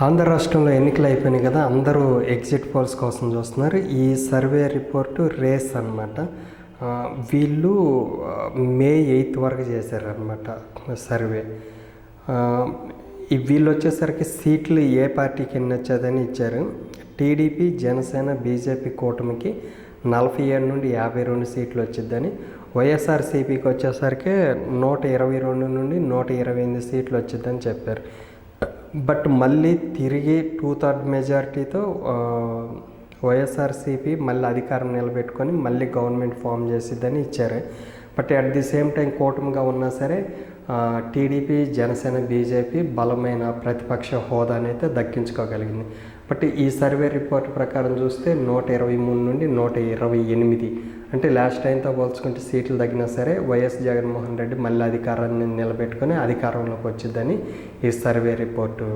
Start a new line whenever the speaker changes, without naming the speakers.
ఆంధ్ర రాష్ట్రంలో ఎన్నికలు అయిపోయినాయి కదా, అందరూ ఎగ్జిట్ పోల్స్ కోసం చూస్తున్నారు. ఈ సర్వే రిపోర్టు రేస్ అనమాట. వీళ్ళు మే 8 వరకు చేశారనమాట సర్వే. వీళ్ళు వచ్చేసరికి సీట్లు ఏ పార్టీకి ఎన్ని వచ్చేదని ఇచ్చారు. టీడీపీ, జనసేన, బీజేపీ కూటమికి 47 నుండి 52 సీట్లు వచ్చిద్దని, వైఎస్ఆర్సీపీకి వచ్చేసరికి 122 నుండి 128 సీట్లు వచ్చిద్దని చెప్పారు. బట్ మళ్ళీ తిరిగి 2/3 మెజారిటీతో వైఎస్ఆర్సీపీ మళ్ళీ అధికారం నిలబెట్టుకొని మళ్ళీ గవర్నమెంట్ ఫామ్ చేసిద్దని ఇచ్చారు. But at the same time కూటమిగా ఉన్నా సరే టీడీపీ, జనసేన, బీజేపీ బలమైన ప్రతిపక్ష హోదాని అయితే దక్కించుకోగలిగింది. బట్ ఈ సర్వే రిపోర్ట్ ప్రకారం చూస్తే 123 నుండి 128, అంటే లాస్ట్ టైంతో పోల్చుకుంటే సీట్లు తగ్గినా సరే వైఎస్ జగన్మోహన్ రెడ్డి మళ్ళీ అధికారాన్ని నిలబెట్టుకొని అధికారంలోకి వచ్చిందని ఈ సర్వే రిపోర్టు